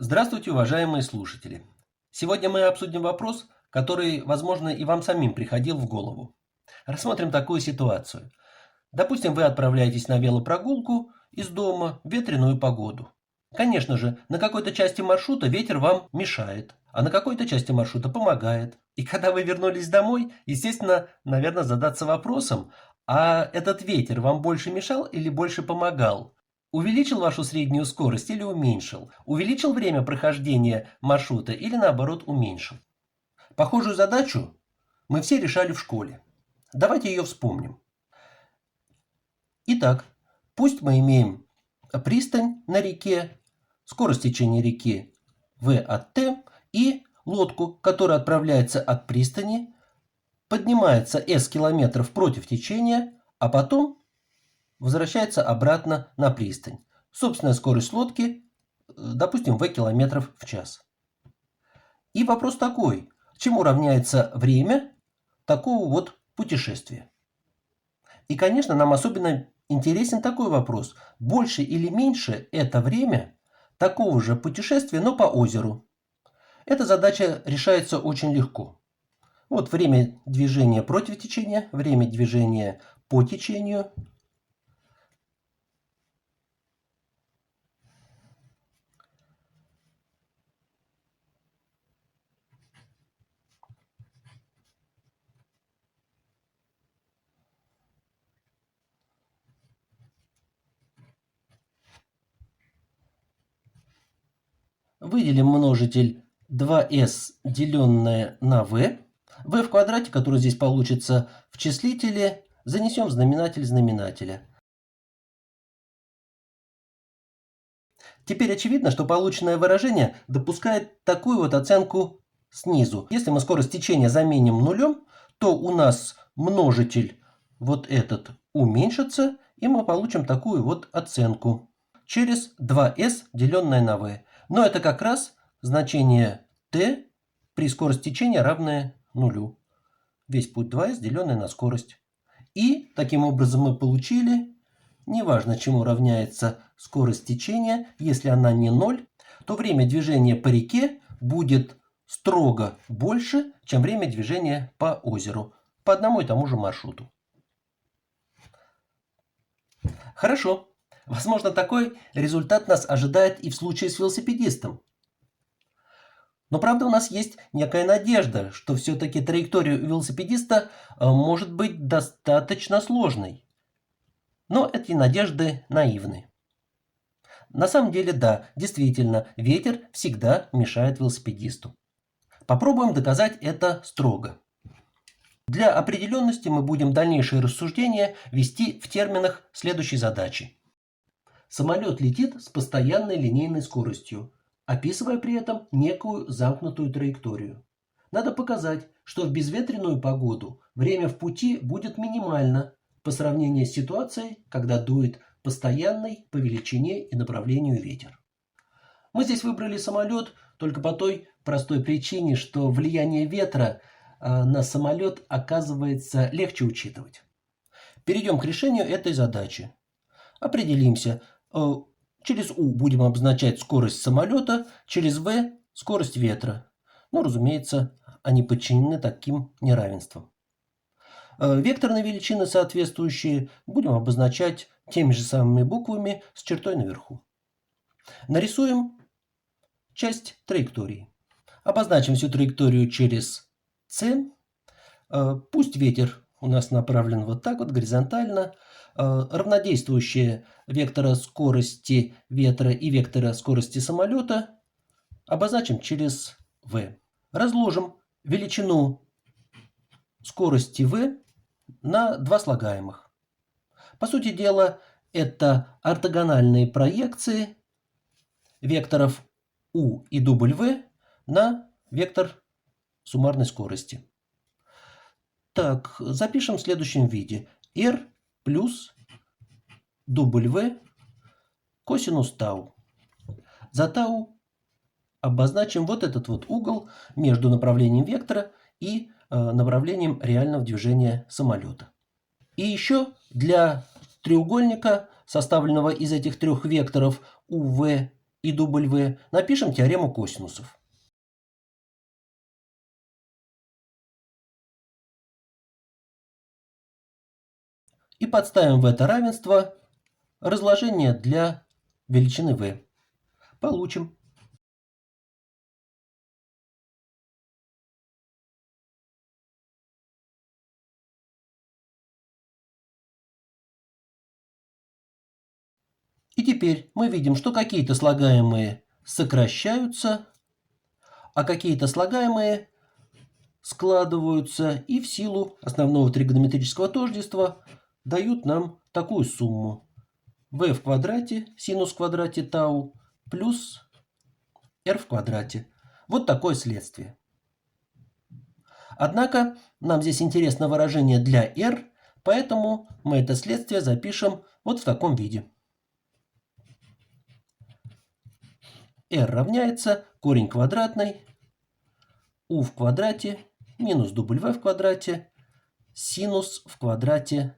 Здравствуйте, уважаемые слушатели! Сегодня мы обсудим вопрос, который, возможно, и вам самим приходил в голову. Рассмотрим такую ситуацию. Допустим, вы отправляетесь на велопрогулку из дома в ветреную погоду. Конечно же, на какой-то части маршрута ветер вам мешает, а на какой-то части маршрута помогает. И когда вы вернулись домой, естественно, наверное, задаться вопросом, а этот ветер вам больше мешал или больше помогал? Увеличил вашу среднюю скорость или уменьшил? Увеличил время прохождения маршрута или наоборот уменьшил? Похожую задачу мы все решали в школе. Давайте ее вспомним. Итак, пусть мы имеем пристань на реке, скорость течения реки v от t и лодку, которая отправляется от пристани, поднимается s километров против течения, а потом возвращается обратно на пристань. Собственная скорость лодки, допустим, v километров в час. И вопрос такой, чему равняется время такого вот путешествия? И, конечно, нам особенно интересен такой вопрос. Больше или меньше это время такого же путешествия, но по озеру? Эта задача решается очень легко. Вот время движения против течения, время движения по течению. Выделим множитель 2s, деленное на v. v в квадрате, который здесь получится в числителе, занесем в знаменатель знаменателя. Теперь очевидно, что полученное выражение допускает такую вот оценку снизу. Если мы скорость течения заменим нулем, то у нас множитель вот этот уменьшится, и мы получим такую вот оценку через 2s, деленное на v. Но это как раз значение t при скорости течения равное нулю. Весь путь 2s, деленное на скорость. И таким образом мы получили, неважно чему равняется скорость течения, если она не 0, то время движения по реке будет строго больше, чем время движения по озеру, по одному и тому же маршруту. Хорошо. Возможно, такой результат нас ожидает и в случае с велосипедистом. Но правда у нас есть некая надежда, что все-таки траектория у велосипедиста может быть достаточно сложной. Но эти надежды наивны. На самом деле, да, действительно, ветер всегда мешает велосипедисту. Попробуем доказать это строго. Для определенности мы будем дальнейшие рассуждения вести в терминах следующей задачи. Самолет летит с постоянной линейной скоростью, описывая при этом некую замкнутую траекторию. Надо показать, что в безветренную погоду время в пути будет минимально по сравнению с ситуацией, когда дует постоянный по величине и направлению ветер. Мы здесь выбрали самолет только по той простой причине, что влияние ветра на самолет оказывается легче учитывать. Перейдем к решению этой задачи. Определимся. Через U будем обозначать скорость самолета, через V скорость ветра. Ну, разумеется, они подчинены таким неравенствам. Векторные величины соответствующие будем обозначать теми же самыми буквами с чертой наверху. Нарисуем часть траектории. Обозначим всю траекторию через C. Пусть ветер у нас направлен вот так вот, горизонтально. Равнодействующие вектора скорости ветра и вектора скорости самолета обозначим через V. Разложим величину скорости V на два слагаемых. По сути дела, это ортогональные проекции векторов U и W на вектор суммарной скорости. Так, запишем в следующем виде. R плюс W косинус тау. За тау обозначим вот этот вот угол между направлением вектора и направлением реального движения самолета. И еще для треугольника, составленного из этих трех векторов UV и W напишем теорему косинусов. И подставим в это равенство разложение для величины v. Получим. И теперь мы видим, что какие-то слагаемые сокращаются, а какие-то слагаемые складываются и в силу основного тригонометрического тождества дают нам такую сумму. v в квадрате, синус в квадрате тау, плюс r в квадрате. Вот такое следствие. Однако нам здесь интересно выражение для r, поэтому мы это следствие запишем вот в таком виде. r равняется корень квадратный u в квадрате минус w в квадрате синус в квадрате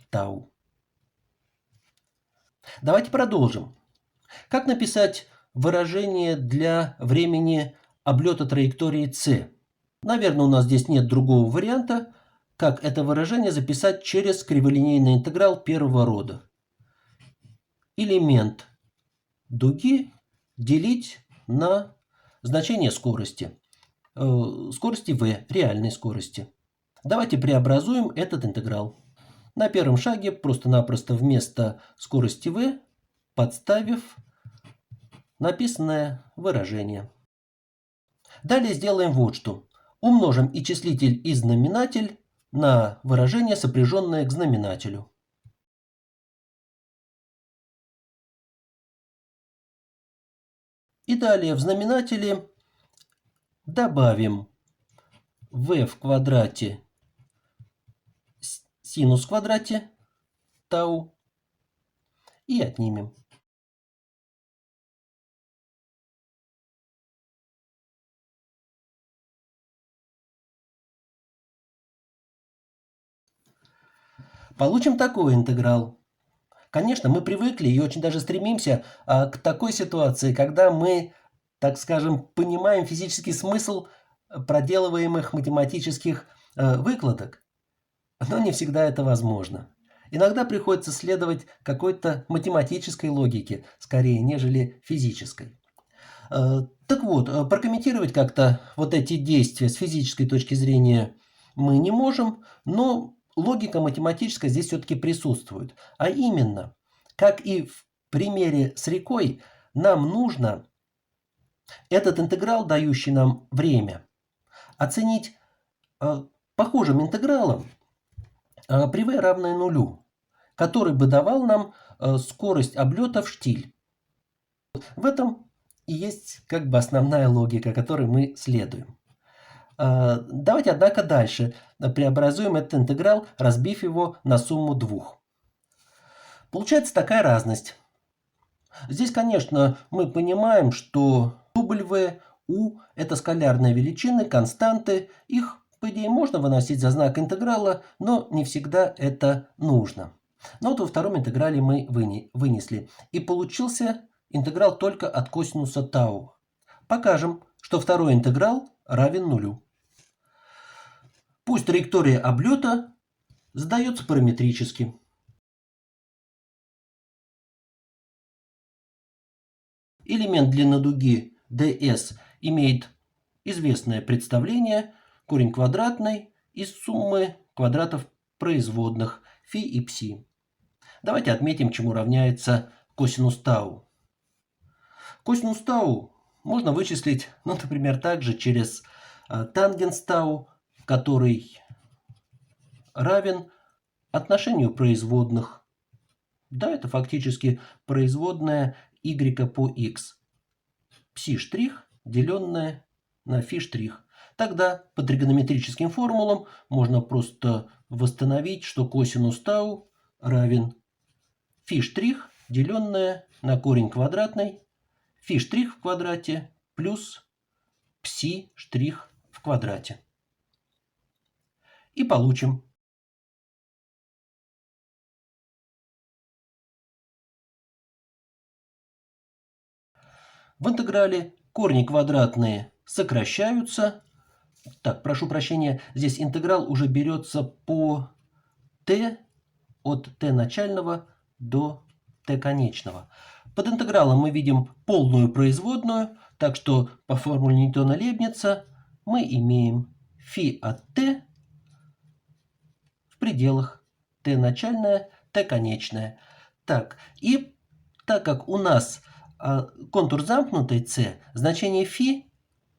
тау. Давайте продолжим. Как написать выражение для времени облета траектории c? Наверное, у нас здесь нет другого варианта, как это выражение записать через криволинейный интеграл первого рода. Элемент дуги делить на значение скорости. Скорости v, реальной скорости. Давайте преобразуем этот интеграл. На первом шаге просто-напросто вместо скорости v подставив написанное выражение. Далее сделаем вот что. Умножим и числитель, и знаменатель на выражение, сопряженное к знаменателю. И далее в знаменателе добавим v в квадрате синус в квадрате тау и отнимем. Получим такой интеграл. Конечно, мы привыкли и очень даже стремимся к такой ситуации, когда мы, так скажем, понимаем физический смысл проделываемых математических выкладок. Но не всегда это возможно. Иногда приходится следовать какой-то математической логике, скорее, нежели физической. Так вот, прокомментировать как-то вот эти действия с физической точки зрения мы не можем, но логика математическая здесь все-таки присутствует. А именно, как и в примере с рекой, нам нужно этот интеграл, дающий нам время, оценить похожим интегралом при v равное нулю, который бы давал нам скорость облета в штиль. В этом и есть как бы основная логика, которой мы следуем. Давайте, однако, дальше преобразуем этот интеграл, разбив его на сумму двух. Получается такая разность. Здесь, конечно, мы понимаем, что W, U – это скалярные величины, константы. Их, по идее, можно выносить за знак интеграла, но не всегда это нужно. Но вот во втором интеграле мы вынесли. И получился интеграл только от косинуса тау. Покажем, что второй интеграл равен нулю. Пусть траектория облета задается параметрически. Элемент длины дуги ds имеет известное представление, корень квадратный из суммы квадратов производных φ и ψ. Давайте отметим, чему равняется косинус тау. Косинус тау можно вычислить, например, также через тангенс тау, который равен отношению производных. Да, это фактически производная y по x. Ψ' деленное на φ'. Тогда по тригонометрическим формулам можно просто восстановить, что косинус тау равен φ' деленное на корень квадратный φ' в квадрате плюс ψ' в квадрате. И получим. В интеграле корни квадратные сокращаются. Так, прошу прощения, здесь интеграл уже берется по t от t начального до t конечного. Под интегралом мы видим полную производную, так что по формуле Ньютона-Лейбница мы имеем φ от t в пределах t начальное, t конечное. Так, и так как у нас контур замкнутой c, значение φ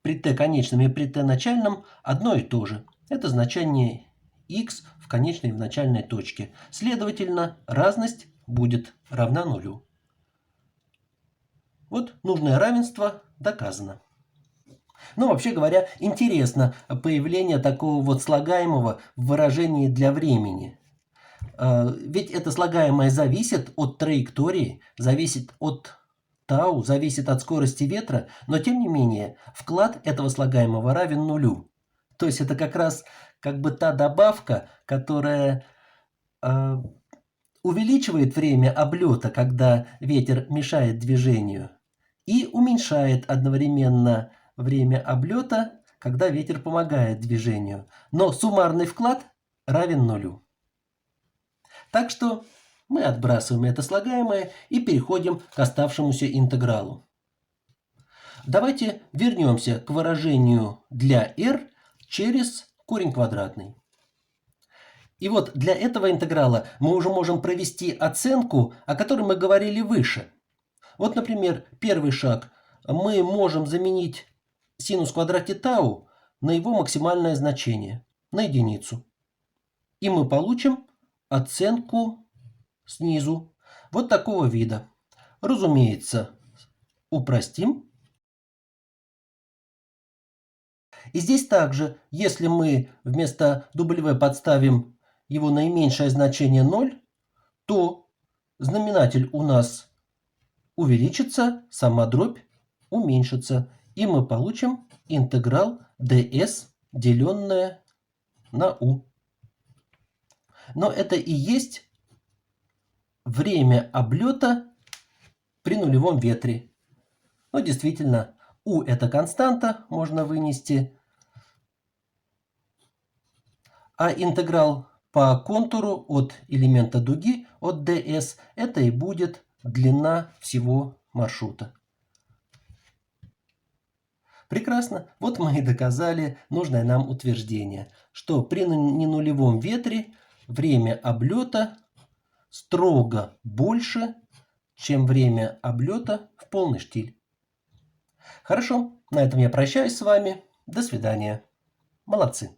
при t конечном и при t начальном одно и то же. Это значение x в конечной и в начальной точке. Следовательно, разность будет равна нулю. Вот нужное равенство доказано. Но вообще говоря, интересно появление такого вот слагаемого в выражении для времени. Ведь это слагаемое зависит от траектории, зависит от тау, зависит от скорости ветра, но тем не менее вклад этого слагаемого равен нулю. То есть это как раз как бы та добавка, которая увеличивает время облета, когда ветер мешает движению, и уменьшает одновременно время облета, когда ветер помогает движению. Но суммарный вклад равен нулю. Так что мы отбрасываем это слагаемое и переходим к оставшемуся интегралу. Давайте вернемся к выражению для r через корень квадратный. И вот для этого интеграла мы уже можем провести оценку, о которой мы говорили выше. Вот, например, первый шаг. Мы можем заменить синус в квадрате тау на его максимальное значение, на единицу. И мы получим оценку снизу вот такого вида. Разумеется, упростим. И здесь также, если мы вместо W подставим его наименьшее значение 0, то знаменатель у нас увеличится, сама дробь уменьшится. И мы получим интеграл ds, деленное на u. Но это и есть время облета при нулевом ветре. Но действительно, u это константа, можно вынести. А интеграл по контуру от элемента дуги, от ds, это и будет длина всего маршрута. Прекрасно. Вот мы и доказали нужное нам утверждение, что при ненулевом ветре время облета строго больше, чем время облета в полный штиль. Хорошо, на этом я прощаюсь с вами. До свидания. Молодцы.